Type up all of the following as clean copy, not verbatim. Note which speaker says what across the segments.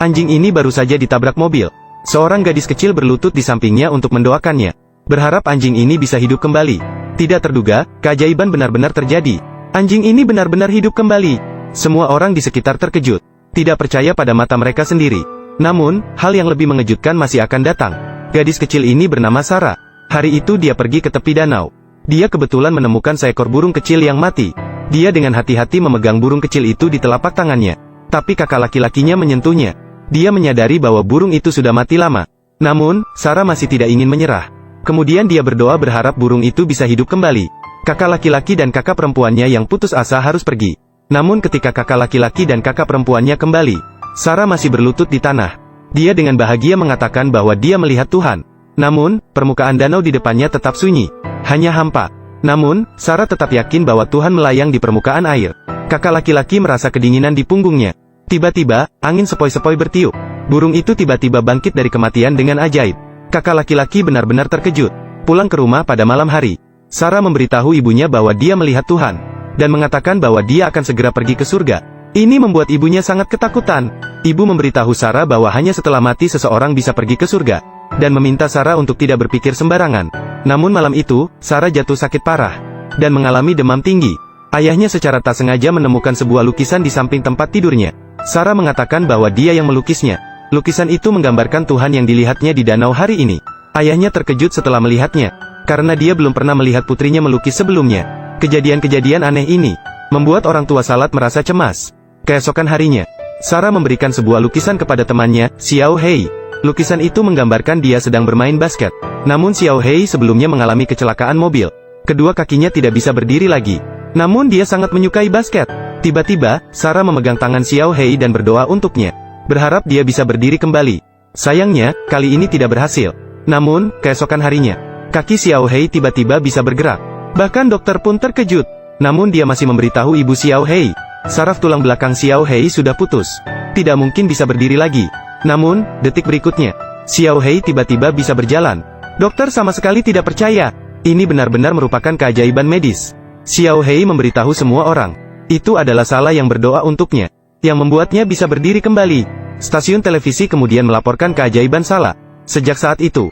Speaker 1: Anjing ini baru saja ditabrak mobil. Seorang gadis kecil berlutut di sampingnya untuk mendoakannya, berharap anjing ini bisa hidup kembali. Tidak terduga, keajaiban benar-benar terjadi. Anjing ini benar-benar hidup kembali. Semua orang di sekitar terkejut, tidak percaya pada mata mereka sendiri. Namun, hal yang lebih mengejutkan masih akan datang. Gadis kecil ini bernama Sarah. Hari itu dia pergi ke tepi danau. Dia kebetulan menemukan seekor burung kecil yang mati. Dia dengan hati-hati memegang burung kecil itu di telapak tangannya. Tapi kakak laki-lakinya menyentuhnya. Dia menyadari bahwa burung itu sudah mati lama. Namun, Sarah masih tidak ingin menyerah. Kemudian dia berdoa berharap burung itu bisa hidup kembali. Kakak laki-laki dan kakak perempuannya yang putus asa harus pergi. Namun ketika kakak laki-laki dan kakak perempuannya kembali, Sarah masih berlutut di tanah. Dia dengan bahagia mengatakan bahwa dia melihat Tuhan. Namun, permukaan danau di depannya tetap sunyi. Hanya hampa. Namun, Sarah tetap yakin bahwa Tuhan melayang di permukaan air. Kakak laki-laki merasa kedinginan di punggungnya. Tiba-tiba, angin sepoi-sepoi bertiup. Burung itu tiba-tiba bangkit dari kematian dengan ajaib. Kakak laki-laki benar-benar terkejut. Pulang ke rumah pada malam hari, Sarah memberitahu ibunya bahwa dia melihat Tuhan, dan mengatakan bahwa dia akan segera pergi ke surga. Ini membuat ibunya sangat ketakutan. Ibu memberitahu Sarah bahwa hanya setelah mati seseorang bisa pergi ke surga, dan meminta Sarah untuk tidak berpikir sembarangan. Namun malam itu, Sarah jatuh sakit parah, dan mengalami demam tinggi. Ayahnya secara tak sengaja menemukan sebuah lukisan di samping tempat tidurnya. Sarah mengatakan bahwa dia yang melukisnya. Lukisan itu menggambarkan Tuhan yang dilihatnya di danau hari ini. Ayahnya terkejut setelah melihatnya, karena dia belum pernah melihat putrinya melukis sebelumnya. Kejadian-kejadian aneh ini membuat orang tua Salat merasa cemas. Keesokan harinya, Sarah memberikan sebuah lukisan kepada temannya, Xiao Hei. Lukisan itu menggambarkan dia sedang bermain basket. Namun Xiao Hei sebelumnya mengalami kecelakaan mobil. Kedua kakinya tidak bisa berdiri lagi. Namun dia sangat menyukai basket. Tiba-tiba, Sarah memegang tangan Xiao Hei dan berdoa untuknya, berharap dia bisa berdiri kembali. Sayangnya, kali ini tidak berhasil. Namun, keesokan harinya, kaki Xiao Hei tiba-tiba bisa bergerak. Bahkan dokter pun terkejut. Namun dia masih memberitahu ibu Xiao Hei, saraf tulang belakang Xiao Hei sudah putus. Tidak mungkin bisa berdiri lagi. Namun, detik berikutnya, Xiao Hei tiba-tiba bisa berjalan. Dokter sama sekali tidak percaya. Ini benar-benar merupakan keajaiban medis. Xiao Hei memberitahu semua orang. Itu adalah Salah yang berdoa untuknya, yang membuatnya bisa berdiri kembali. Stasiun televisi kemudian melaporkan keajaiban Salah. Sejak saat itu,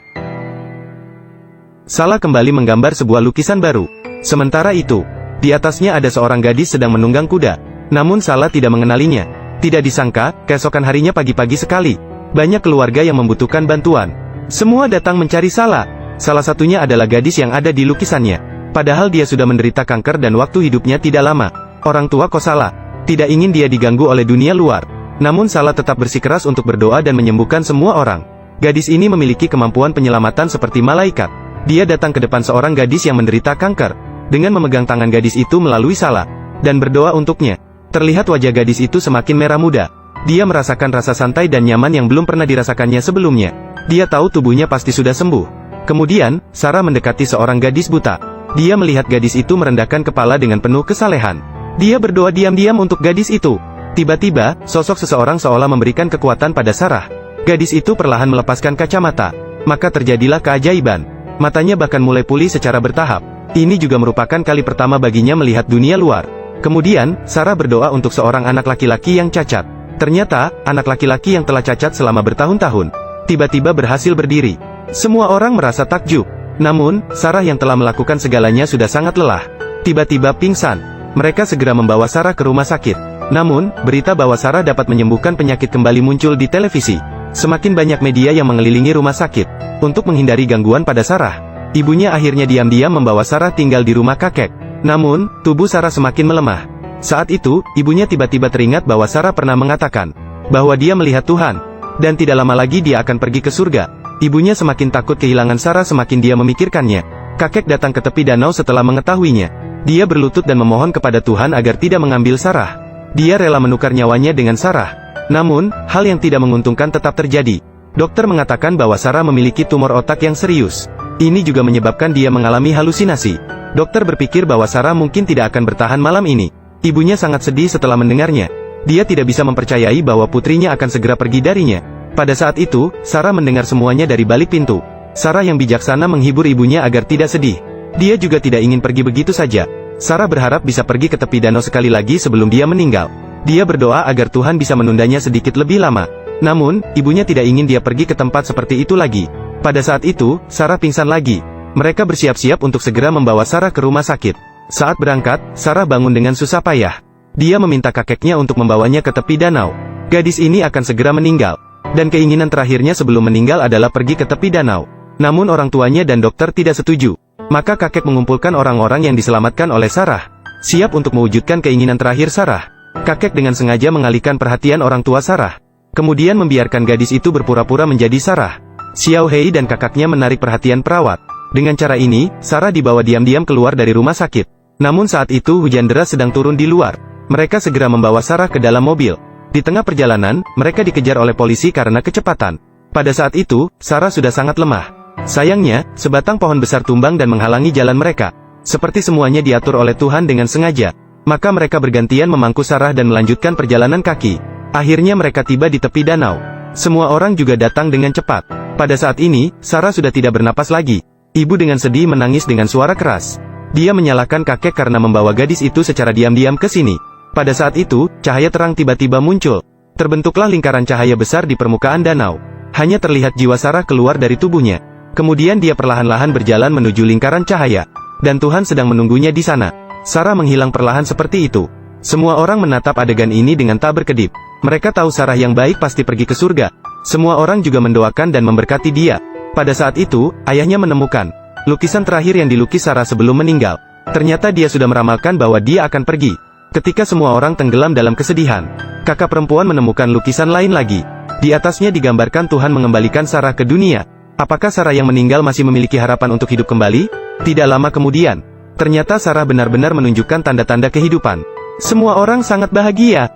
Speaker 1: Salah kembali menggambar sebuah lukisan baru. Sementara itu, di atasnya ada seorang gadis sedang menunggang kuda. Namun Salah tidak mengenalinya. Tidak disangka, keesokan harinya pagi-pagi sekali, banyak keluarga yang membutuhkan bantuan. Semua datang mencari Salah. Salah satunya adalah gadis yang ada di lukisannya. Padahal dia sudah menderita kanker dan waktu hidupnya tidak lama. Orang tua kok Salah tidak ingin dia diganggu oleh dunia luar. Namun Salah tetap bersikeras untuk berdoa dan menyembuhkan semua orang. Gadis ini memiliki kemampuan penyelamatan seperti malaikat. Dia datang ke depan seorang gadis yang menderita kanker, dengan memegang tangan gadis itu melalui Salah, dan berdoa untuknya. Terlihat wajah gadis itu semakin merah muda. Dia merasakan rasa santai dan nyaman yang belum pernah dirasakannya sebelumnya. Dia tahu tubuhnya pasti sudah sembuh. Kemudian, Sarah mendekati seorang gadis buta. Dia melihat gadis itu merendahkan kepala dengan penuh kesalehan. Dia berdoa diam-diam untuk gadis itu. Tiba-tiba, sosok seseorang seolah memberikan kekuatan pada Sarah. Gadis itu perlahan melepaskan kacamata. Maka terjadilah keajaiban. Matanya bahkan mulai pulih secara bertahap. Ini juga merupakan kali pertama baginya melihat dunia luar. Kemudian, Sarah berdoa untuk seorang anak laki-laki yang cacat. Ternyata, anak laki-laki yang telah cacat selama bertahun-tahun, tiba-tiba berhasil berdiri. Semua orang merasa takjub. Namun, Sarah yang telah melakukan segalanya sudah sangat lelah. Tiba-tiba pingsan. Mereka segera membawa Sarah ke rumah sakit. Namun, berita bahwa Sarah dapat menyembuhkan penyakit kembali muncul di televisi. Semakin banyak media yang mengelilingi rumah sakit. Untuk menghindari gangguan pada Sarah, ibunya akhirnya diam-diam membawa Sarah tinggal di rumah kakek. Namun, tubuh Sarah semakin melemah. Saat itu, ibunya tiba-tiba teringat bahwa Sarah pernah mengatakan bahwa dia melihat Tuhan, dan tidak lama lagi dia akan pergi ke surga. Ibunya semakin takut kehilangan Sarah semakin dia memikirkannya. Kakek datang ke tepi danau setelah mengetahuinya. Dia berlutut dan memohon kepada Tuhan agar tidak mengambil Sarah. Dia rela menukar nyawanya dengan Sarah. Namun, hal yang tidak menguntungkan tetap terjadi. Dokter mengatakan bahwa Sarah memiliki tumor otak yang serius. Ini juga menyebabkan dia mengalami halusinasi. Dokter berpikir bahwa Sarah mungkin tidak akan bertahan malam ini. Ibunya sangat sedih setelah mendengarnya. Dia tidak bisa mempercayai bahwa putrinya akan segera pergi darinya. Pada saat itu, Sarah mendengar semuanya dari balik pintu. Sarah yang bijaksana menghibur ibunya agar tidak sedih. Dia juga tidak ingin pergi begitu saja. Sarah berharap bisa pergi ke tepi danau sekali lagi sebelum dia meninggal. Dia berdoa agar Tuhan bisa menundanya sedikit lebih lama. Namun, ibunya tidak ingin dia pergi ke tempat seperti itu lagi. Pada saat itu, Sarah pingsan lagi. Mereka bersiap-siap untuk segera membawa Sarah ke rumah sakit. Saat berangkat, Sarah bangun dengan susah payah. Dia meminta kakeknya untuk membawanya ke tepi danau. Gadis ini akan segera meninggal. Dan keinginan terakhirnya sebelum meninggal adalah pergi ke tepi danau. Namun orang tuanya dan dokter tidak setuju. Maka kakek mengumpulkan orang-orang yang diselamatkan oleh Sarah. Siap untuk mewujudkan keinginan terakhir Sarah. Kakek dengan sengaja mengalihkan perhatian orang tua Sarah. Kemudian membiarkan gadis itu berpura-pura menjadi Sarah. Xiao Hei dan kakaknya menarik perhatian perawat. Dengan cara ini, Sarah dibawa diam-diam keluar dari rumah sakit. Namun saat itu hujan deras sedang turun di luar. Mereka segera membawa Sarah ke dalam mobil. Di tengah perjalanan, mereka dikejar oleh polisi karena kecepatan. Pada saat itu, Sarah sudah sangat lemah. Sayangnya, sebatang pohon besar tumbang dan menghalangi jalan mereka. Seperti semuanya diatur oleh Tuhan dengan sengaja. Maka mereka bergantian memangku Sarah dan melanjutkan perjalanan kaki. Akhirnya mereka tiba di tepi danau. Semua orang juga datang dengan cepat. Pada saat ini, Sarah sudah tidak bernapas lagi. Ibu dengan sedih menangis dengan suara keras. Dia menyalahkan kakek karena membawa gadis itu secara diam-diam ke sini. Pada saat itu, cahaya terang tiba-tiba muncul. Terbentuklah lingkaran cahaya besar di permukaan danau. Hanya terlihat jiwa Sarah keluar dari tubuhnya. Kemudian dia perlahan-lahan berjalan menuju lingkaran cahaya. Dan Tuhan sedang menunggunya di sana. Sarah menghilang perlahan seperti itu. Semua orang menatap adegan ini dengan tak berkedip. Mereka tahu Sarah yang baik pasti pergi ke surga. Semua orang juga mendoakan dan memberkati dia. Pada saat itu, ayahnya menemukan lukisan terakhir yang dilukis Sarah sebelum meninggal. Ternyata dia sudah meramalkan bahwa dia akan pergi. Ketika semua orang tenggelam dalam kesedihan, kakak perempuan menemukan lukisan lain lagi. Di atasnya digambarkan Tuhan mengembalikan Sarah ke dunia. Apakah Sarah yang meninggal masih memiliki harapan untuk hidup kembali? Tidak lama kemudian, ternyata Sarah benar-benar menunjukkan tanda-tanda kehidupan. Semua orang sangat bahagia.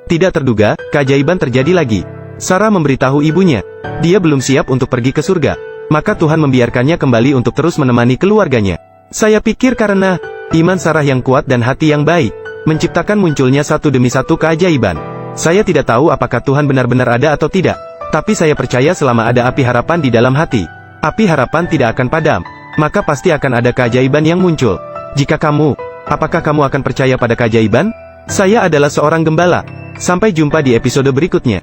Speaker 1: Tidak terduga, keajaiban terjadi lagi. Sarah memberitahu ibunya, dia belum siap untuk pergi ke surga. Maka Tuhan membiarkannya kembali untuk terus menemani keluarganya. Saya pikir karena iman Sarah yang kuat dan hati yang baik, menciptakan munculnya satu demi satu keajaiban. Saya tidak tahu apakah Tuhan benar-benar ada atau tidak. Tapi saya percaya selama ada api harapan di dalam hati, api harapan tidak akan padam. Maka pasti akan ada keajaiban yang muncul. Jika kamu, apakah kamu akan percaya pada keajaiban? Saya adalah seorang gembala. Sampai jumpa di episode berikutnya.